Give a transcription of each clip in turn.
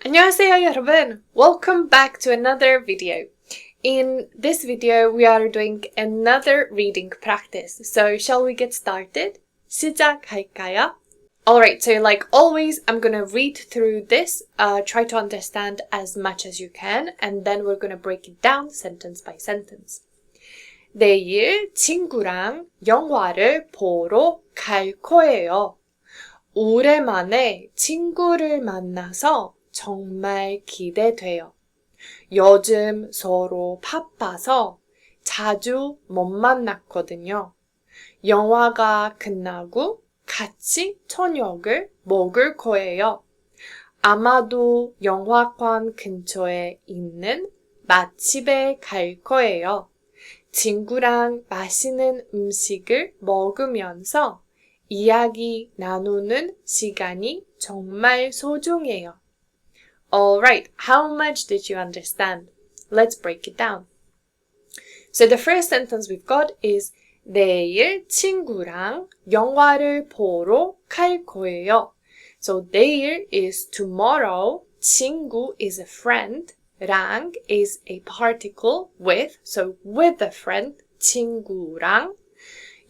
안녕하세요 여러분! Welcome back to another video. In this video, we are doing another reading practice. So shall we get started? 시작할까요? Alright, so like always, I'm gonna read through this, try to understand as much as you can, and then we're gonna break it down sentence by sentence. 내일 친구랑 영화를 보러 갈 거예요. 오랜만에 친구를 만나서 정말 기대돼요. 요즘 서로 바빠서 자주 못 만났거든요. 영화가 끝나고 같이 저녁을 먹을 거예요. 아마도 영화관 근처에 있는 맛집에 갈 거예요. 친구랑 맛있는 음식을 먹으면서 이야기 나누는 시간이 정말 소중해요. Alright, how much did you understand? Let's break it down. So the first sentence we've got is 내일 친구랑 영화를 보러 갈 거예요. So 내일 is tomorrow, 친구 is a friend, 랑 is a particle with, so with a friend, 친구랑.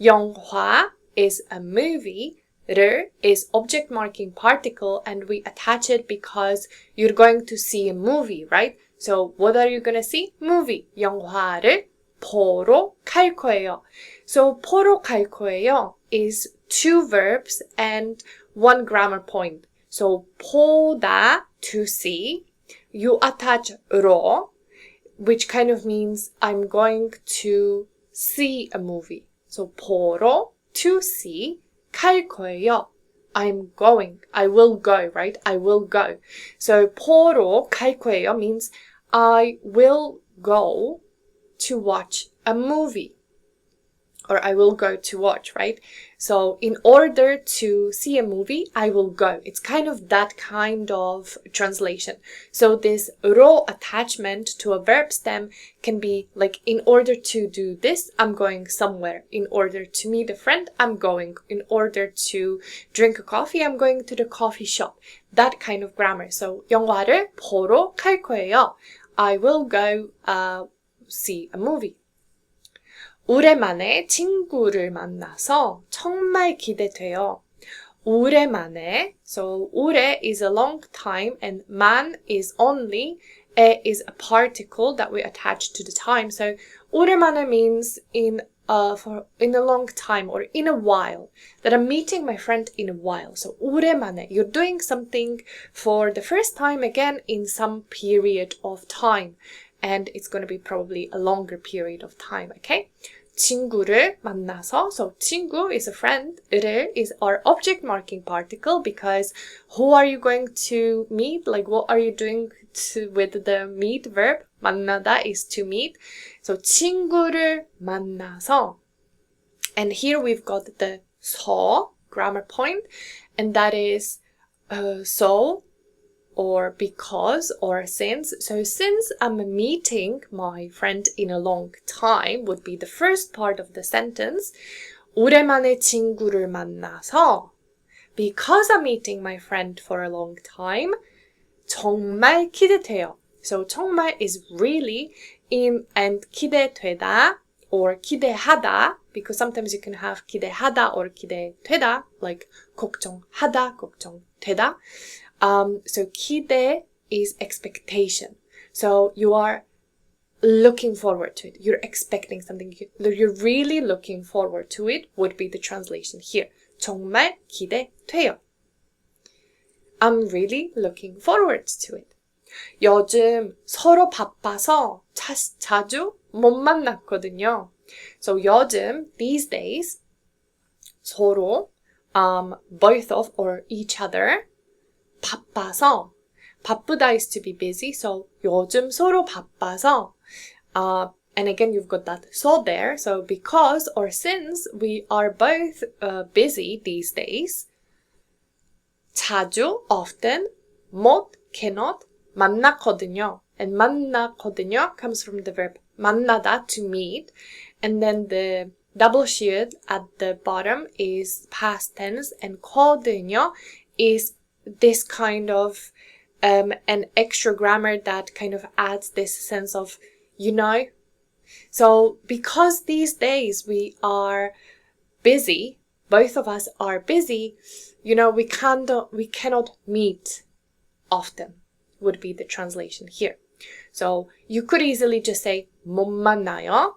영화 is a movie, 를 is object marking particle and we attach it because you're going to see a movie, right? So what are you going to see? Movie. 영화를 보러 갈 거예요. So 보러 갈 거예요 is two verbs and one grammar point. So 보다, to see. You attach 로, which kind of means I'm going to see a movie. So 보러, to see. 갈 거예요. I'm going. I will go, right? I will go. So 보러 갈 거예요 means I will go to watch a movie. Or I will go to watch, right? So in order to see a movie, I will go. It's kind of that kind of translation. So this 로 attachment to a verb stem can be like, in order to do this, I'm going somewhere. In order to meet a friend, I'm going. In order to drink a coffee, I'm going to the coffee shop. That kind of grammar. So 영화를 보러 갈 거예요. I will go see a movie. 오랜만에 친구를 만나서 정말 기대돼요. 오랜만에, so 오래 is a long time and 만 is only, 에 is a particle that we attach to the time. So 오랜만에 means in a long time or in a while, that I'm meeting my friend in a while. So 오랜만에, you're doing something for the first time again in some period of time. And it's going to be probably a longer period of time, okay? 친구를 만나서, so 친구 is a friend, 를 is our object marking particle because who are you going to meet? Like what are you doing with the meet verb? 만나다 is to meet. So 친구를 만나서, and here we've got the 서 grammar point, and that is so, or because, or since. So since I'm meeting my friend in a long time would be the first part of the sentence. 오랜만에 친구를 만나서, because I'm meeting my friend for a long time, 정말 기대돼요. So 정말 is really in, and 기대되다 or 기대하다, because sometimes you can have 기대하다 or 기대되다, like 걱정하다, 걱정되다. So 기대 is expectation. So you are looking forward to it. You're expecting something. You're really looking forward to it would be the translation here. 정말 기대돼요. I'm really looking forward to it. 요즘 서로 바빠서 자주 못 만났거든요. So 요즘, these days, 서로, both of or each other, 바빠서, 바쁘다 is to be busy, so 요즘 서로 바빠서, and again you've got that so there, so because or since we are both busy these days, 자주, often, 못, cannot, 만났거든요. And 만났거든요 comes from the verb 만나다, to meet, and then the double shield at the bottom is past tense, and 거든요 is this kind of an extra grammar that kind of adds this sense of, So because these days we are busy, both of us are busy, we cannot meet often would be the translation here. So you could easily just say 못 만나요.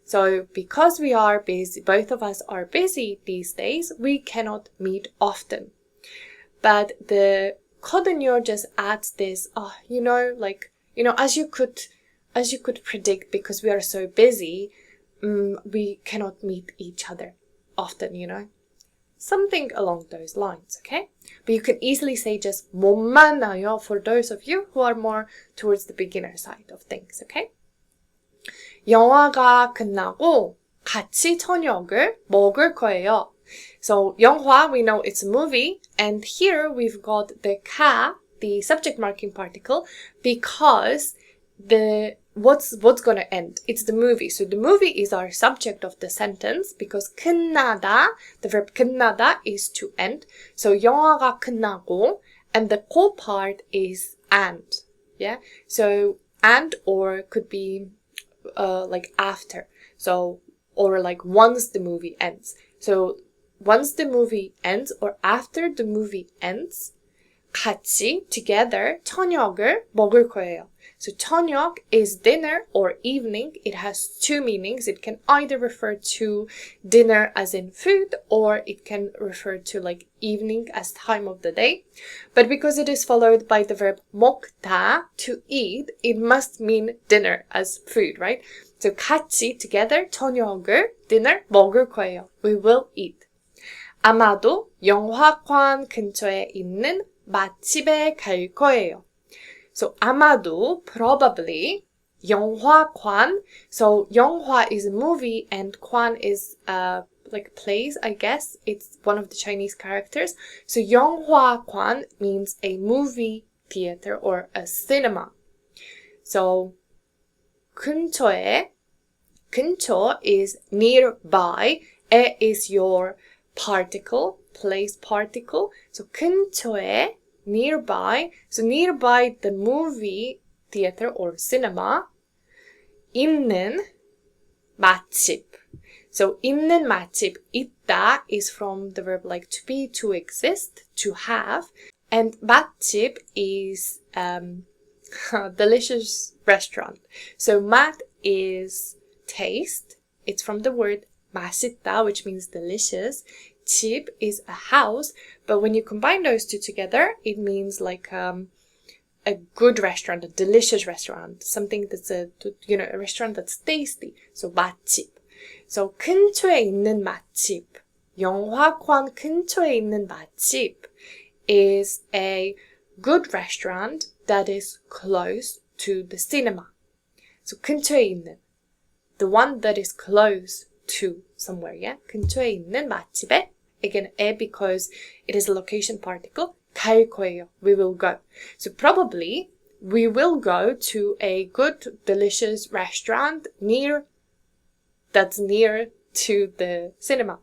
So because we are busy, both of us are busy these days, we cannot meet often. But the 거든요 just adds this, as you could predict, because we are so busy, we cannot meet each other often, Something along those lines, okay? But you can easily say just 못 만나요 for those of you who are more towards the beginner side of things, okay? 영화가 끝나고 같이 저녁을 먹을 거예요. So 영화, we know it's a movie, and here we've got the 가, the subject marking particle, because what's gonna end? It's the movie. So the movie is our subject of the sentence, because 끝나다, the verb 끝나다 is to end. So 영화가 끝나고, and the 고 part is and. Yeah. So and or could be like after. So or like once the movie ends. So once the movie ends or after the movie ends, 같이 together 저녁을 먹을 거예요. So 저녁 is dinner or evening. It has two meanings. It can either refer to dinner as in food, or it can refer to like evening as time of the day. But because it is followed by the verb 먹다, to eat, it must mean dinner as food, right? So 같이 together 저녁을 dinner 먹을 거예요. We will eat. 아마도 영화관 근처에 있는 맛집에 갈 거예요. So 아마도, probably, 영화관. So 영화 is a movie and 관 is like place, I guess. It's one of the Chinese characters. So 영화관 means a movie theater or a cinema. So 근처에, 근처 is nearby. 에 is your particle, place particle. So 근처에, nearby. So nearby the movie theater or cinema. 있는 맛집. So 있는 맛집, 있다 is from the verb like to be, to exist, to have. And 맛집 is delicious restaurant. So 맛 is taste. It's from the word 맛있다, which means delicious. 집 is a house, but when you combine those two together, it means like a good restaurant, a delicious restaurant, something that's a restaurant that's tasty. So 맛집. So 근처에 있는 맛집, 영화관 근처에 있는 맛집 is a good restaurant that is close to the cinema. So 근처에 있는, the one that is close to somewhere, yeah? 근처에 있는 맛집에, again, 에 because it is a location particle, 갈 거예요, we will go. So probably we will go to a good, delicious restaurant that's near to the cinema.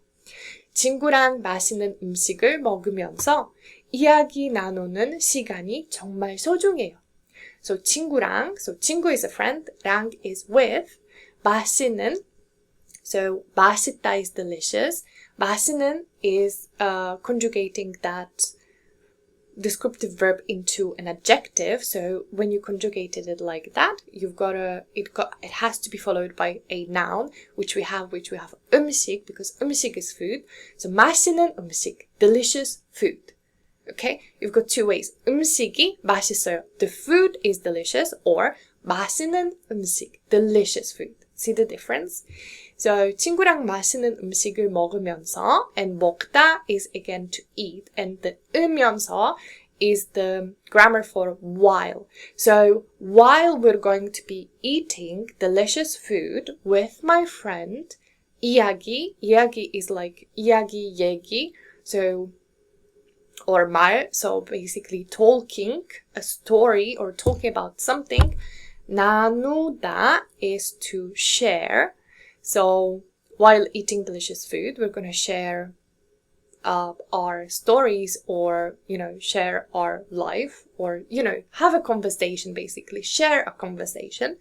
친구랑 맛있는 음식을 먹으면서 이야기 나누는 시간이 정말 소중해요. So 친구랑, so 친구 is a friend, 랑 is with, 맛있는, so 맛있다 is delicious, 맛있는 is conjugating that descriptive verb into an adjective. So when you conjugated it like that, it has to be followed by a noun, which we have 음식, because 음식 is food. So 맛있는 음식, delicious food. Okay, you've got two ways. 음식이 맛있어요, the food is delicious, or 맛있는 음식, delicious food. See the difference? So 친구랑 맛있는 음식을 먹으면서, and 먹다 is again to eat, and the 으면서 is the grammar for while. So while we're going to be eating delicious food with my friend, 이야기 is like 이야기, 얘기, so or 말, so basically talking a story or talking about something. 나누다 is to share. So while eating delicious food, we're going to share our stories or, share our life or, have a conversation basically, share a conversation.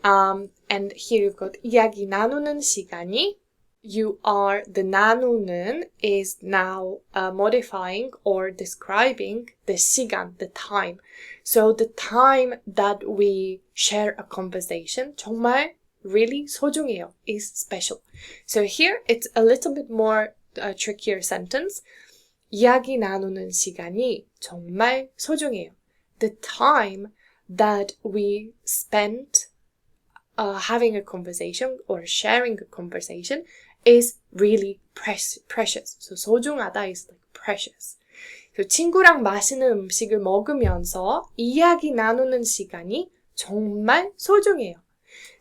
And here you've got 이야기 나누는 시간이. The 나누는 is now modifying or describing the 시간, the time. So the time that we share a conversation, 정말 really 소중해요, is special. So here it's a little bit more trickier sentence. 이야기 나누는 시간이 정말 소중해요. The time that we spent having a conversation or sharing a conversation is really precious. So 소중하다 is like precious. So 친구랑 맛있는 음식을 먹으면서 이야기 나누는 시간이 정말 소중해요.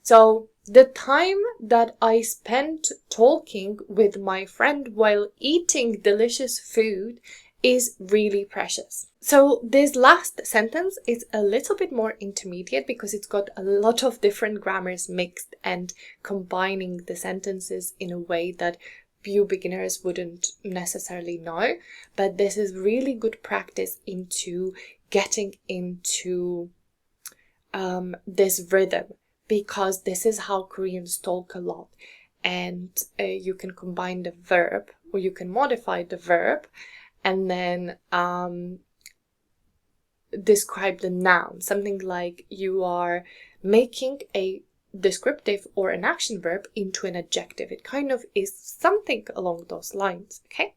So the time that I spent talking with my friend while eating delicious food is really precious. So this last sentence is a little bit more intermediate because it's got a lot of different grammars mixed and combining the sentences in a way that few beginners wouldn't necessarily know. But this is really good practice into getting into this rhythm, because this is how Koreans talk a lot. And you can combine the verb, or you can modify the verb, and then describe the noun. Something like you are making a descriptive or an action verb into an adjective. It kind of is something along those lines, okay?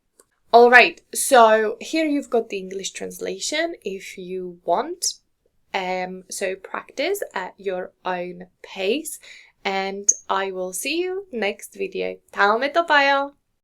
Alright, so here you've got the English translation if you want. So practice at your own pace, and I will see you next video. 다음에 또 봐요.